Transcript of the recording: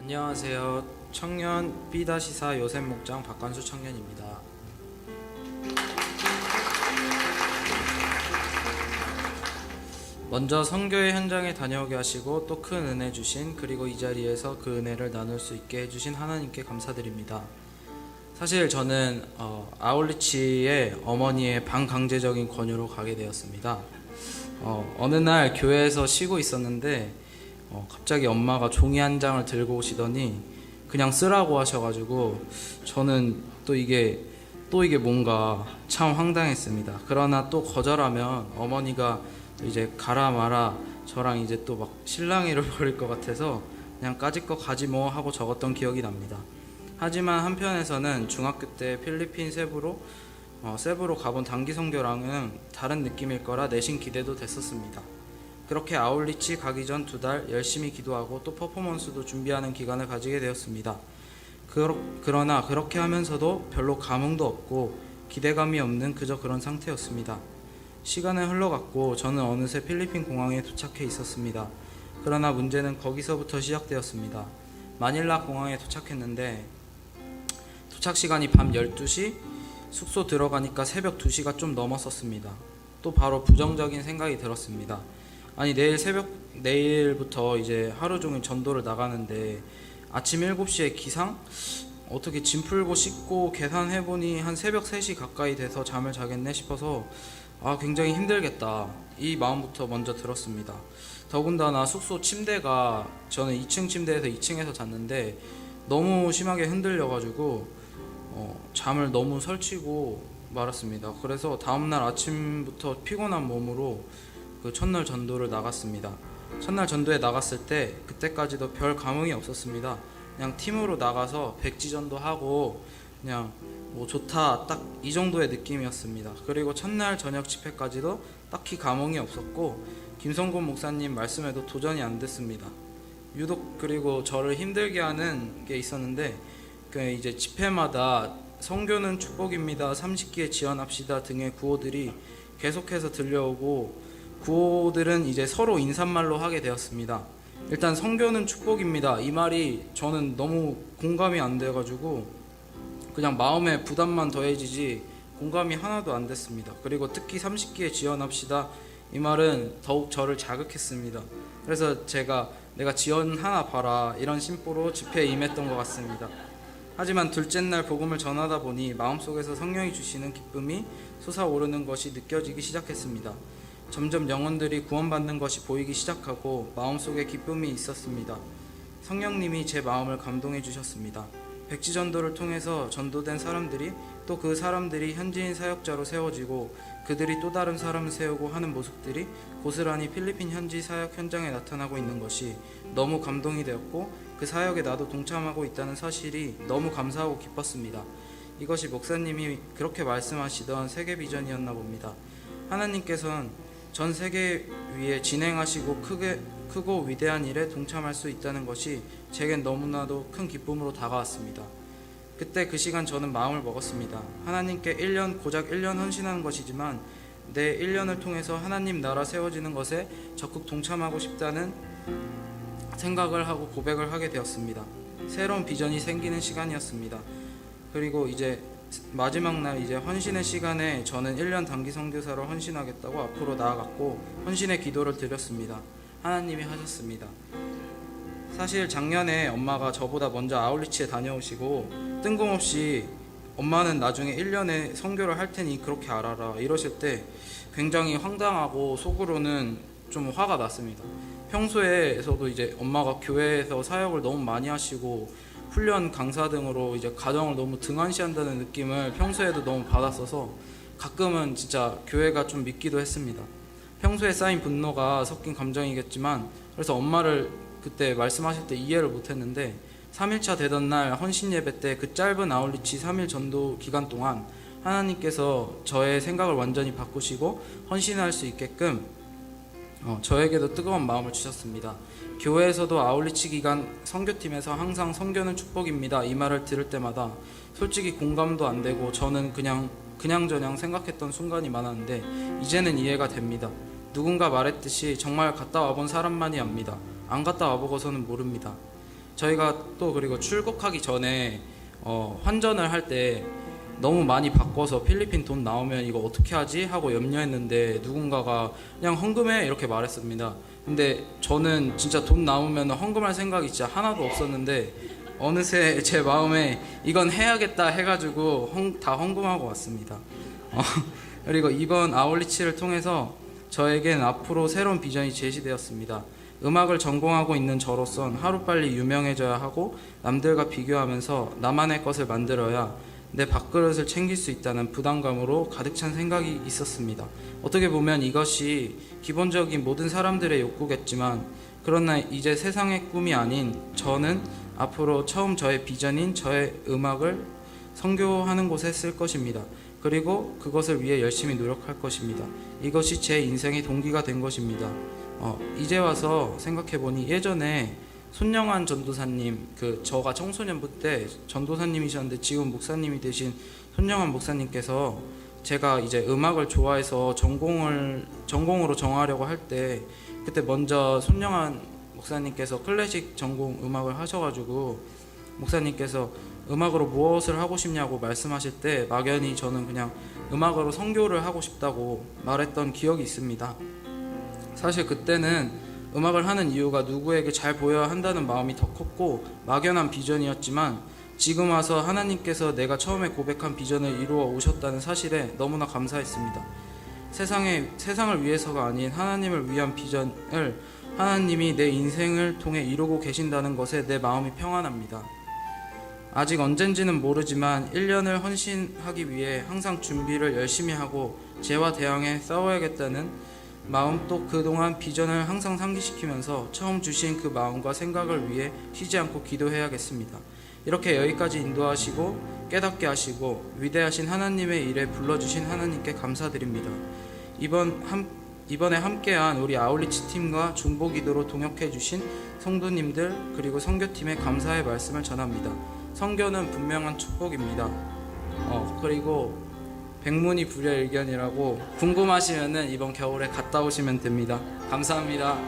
안녕하세요. 청년 B-4 요셉 목장 박관수 청년입니다. 먼저 선교의 현장에 다녀오게 하시고 또 큰 은혜 주신, 그리고 이 자리에서 그 은혜를 나눌 수 있게 해주신 하나님께 감사드립니다. 사실 저는 아울리치의 어머니의 반강제적인 권유로 가게 되었습니다. 어느 날 교회에서 쉬고 있었는데 갑자기 엄마가 종이 한 장을 들고 오시더니 그냥 쓰라고 하셔가지고 저는 또 이게 뭔가 참 황당했습니다. 그러나 또 거절하면 어머니가 이제 가라 마라 저랑 이제 또 막 실랑이를 벌일 것 같아서 그냥 까짓 거 가지 뭐 하고 적었던 기억이 납니다. 하지만 한편에서는 중학교 때 필리핀 세부로 가본 단기 선교랑은 다른 느낌일 거라 내심 기대도 됐었습니다. 그렇게 아울리치 가기 전 2달 열심히 기도하고 또 퍼포먼스도 준비하는 기간을 가지게 되었습니다. 그러나 그렇게 하면서도 별로 감흥도 없고 기대감이 없는 그저 그런 상태였습니다. 시간은 흘러갔고 저는 어느새 필리핀 공항에 도착해 있었습니다. 그러나 문제는 거기서부터 시작되었습니다. 마닐라 공항에 도착했는데 도착 시간이 밤 12시, 숙소 들어가니까 새벽 2시가 좀 넘었었습니다. 또 바로 부정적인 생각이 들었습니다. 아니 내일부터 이제 하루 종일 전도를 나가는데 아침 7시에 기상? 어떻게 짐 풀고 씻고 계산해보니 한 새벽 3시 가까이 돼서 잠을 자겠네 싶어서 굉장히 힘들겠다, 이 마음부터 먼저 들었습니다. 더군다나 숙소 침대가 저는 2층 침대에서 2층에서 잤는데 너무 심하게 흔들려가지고 잠을 너무 설치고 말았습니다. 그래서 다음날 아침부터 피곤한 몸으로 그 첫날 전도를 나갔습니다. 첫날 전도에 나갔을 때 그때까지도 별 감흥이 없었습니다. 그냥 팀으로 나가서 백지전도 하고 그냥 뭐 좋다, 딱 이 정도의 느낌이었습니다. 그리고 첫날 저녁 집회까지도 딱히 감흥이 없었고 김성곤 목사님 말씀에도 도전이 안 됐습니다. 유독 그리고 저를 힘들게 하는 게 있었는데 이제 집회마다 선교는 축복입니다, 30기에 지원합시다 등의 구호들이 계속해서 들려오고 구호들은 이제 서로 인사말로 하게 되었습니다. 일단 선교는 축복입니다, 이 말이 저는 너무 공감이 안 돼가지고 그냥 마음에 부담만 더해지지 공감이 하나도 안 됐습니다. 그리고 특히 30기에 지원합시다, 이 말은 더욱 저를 자극했습니다. 그래서 내가 지원하나 봐라, 이런 심보로 집회에 임했던 것 같습니다. 하지만 둘째 날 복음을 전하다 보니 마음속에서 성령이 주시는 기쁨이 솟아오르는 것이 느껴지기 시작했습니다. 점점 영혼들이 구원받는 것이 보이기 시작하고 마음속에 기쁨이 있었습니다. 성령님이 제 마음을 감동해 주셨습니다. 백지전도를 통해서 전도된 사람들이 또 그 사람들이 현지인 사역자로 세워지고 그들이 또 다른 사람을 세우고 하는 모습들이 고스란히 필리핀 현지 사역 현장에 나타나고 있는 것이 너무 감동이 되었고 그 사역에 나도 동참하고 있다는 사실이 너무 감사하고 기뻤습니다. 이것이 목사님이 그렇게 말씀하시던 세계 비전이었나 봅니다. 하나님께서는 전 세계 위에 진행하시고 크고 위대한 일에 동참할 수 있다는 것이 제겐 너무나도 큰 기쁨으로 다가왔습니다. 그때 그 시간 저는 마음을 먹었습니다. 하나님께 고작 1년 헌신하는 것이지만 내 1년을 통해서 하나님 나라 세워지는 것에 적극 동참하고 싶다는 생각을 하고 고백을 하게 되었습니다. 새로운 비전이 생기는 시간이었습니다. 그리고 이제 마지막 날 이제 헌신의 시간에 저는 1년 단기 선교사로 헌신하겠다고 앞으로 나아갔고 헌신의 기도를 드렸습니다. 하나님이 하셨습니다. 사실 작년에 엄마가 저보다 먼저 아울리치에 다녀오시고 뜬금없이 엄마는 나중에 1년에 선교를 할 테니 그렇게 알아라 이러실 때 굉장히 황당하고 속으로는 좀 화가 났습니다. 평소에서도 이제 엄마가 교회에서 사역을 너무 많이 하시고 훈련 강사 등으로 이제 가정을 너무 등한시한다는 느낌을 평소에도 너무 받았어서 가끔은 진짜 교회가 좀 믿기도 했습니다. 평소에 쌓인 분노가 섞인 감정이겠지만 그래서 엄마를 그때 말씀하실 때 이해를 못했는데 3일차 되던 날 헌신 예배 때 그 짧은 아울리치 3일 전도 기간 동안 하나님께서 저의 생각을 완전히 바꾸시고 헌신할 수 있게끔 저에게도 뜨거운 마음을 주셨습니다. 교회에서도 아울리치 기간 선교팀에서 항상 선교는 축복입니다, 이 말을 들을 때마다 솔직히 공감도 안 되고 저는 그냥저냥 생각했던 순간이 많았는데 이제는 이해가 됩니다. 누군가 말했듯이 정말 갔다 와본 사람만이 압니다. 안 갔다 와보고서는 모릅니다. 저희가 또 그리고 출국하기 전에 환전을 할 때 너무 많이 바꿔서 필리핀 돈 나오면 이거 어떻게 하지 하고 염려했는데 누군가가 그냥 헌금해 이렇게 말했습니다. 근데 저는 진짜 돈 나오면 헌금할 생각이 진짜 하나도 없었는데 어느새 제 마음에 이건 해야겠다 해가지고 다 헌금하고 왔습니다. 그리고 이번 아울리치를 통해서 저에겐 앞으로 새로운 비전이 제시되었습니다. 음악을 전공하고 있는 저로선 하루빨리 유명해져야 하고 남들과 비교하면서 나만의 것을 만들어야 내 밥그릇을 챙길 수 있다는 부담감으로 가득 찬 생각이 있었습니다. 어떻게 보면 이것이 기본적인 모든 사람들의 욕구겠지만 그러나 이제 세상의 꿈이 아닌 저는 앞으로 처음 저의 비전인 저의 음악을 선교하는 곳에 쓸 것입니다. 그리고 그것을 위해 열심히 노력할 것입니다. 이것이 제 인생의 동기가 된 것입니다. 이제 와서 생각해보니 예전에 손영환 전도사님, 저가 청소년부 때 전도사님이셨는데 지금 목사님이 되신 손영환 목사님께서 제가 이제 음악을 좋아해서 전공으로 정하려고 할 때 그때 먼저 손영환 목사님께서 클래식 전공 음악을 하셔가지고 목사님께서 음악으로 무엇을 하고 싶냐고 말씀하실 때 막연히 저는 그냥 음악으로 선교를 하고 싶다고 말했던 기억이 있습니다. 사실 그때는 음악을 하는 이유가 누구에게 잘 보여야 한다는 마음이 더 컸고 막연한 비전이었지만 지금 와서 하나님께서 내가 처음에 고백한 비전을 이루어 오셨다는 사실에 너무나 감사했습니다. 세상을 위해서가 아닌 하나님을 위한 비전을 하나님이 내 인생을 통해 이루고 계신다는 것에 내 마음이 평안합니다. 아직 언젠지는 모르지만 1년을 헌신하기 위해 항상 준비를 열심히 하고 죄와 대항해 싸워야겠다는 마음 또 그동안 비전을 항상 상기시키면서 처음 주신 그 마음과 생각을 위해 쉬지 않고 기도해야겠습니다. 이렇게 여기까지 인도하시고 깨닫게 하시고 위대하신 하나님의 일에 불러주신 하나님께 감사드립니다. 이번에 함께한 우리 아울리치 팀과 중보기도로 동역해 주신 성도님들 그리고 선교팀에 감사의 말씀을 전합니다. 선교는 분명한 축복입니다. 그리고 백문이 불여일견이라고 궁금하시면은 이번 겨울에 갔다 오시면 됩니다. 감사합니다.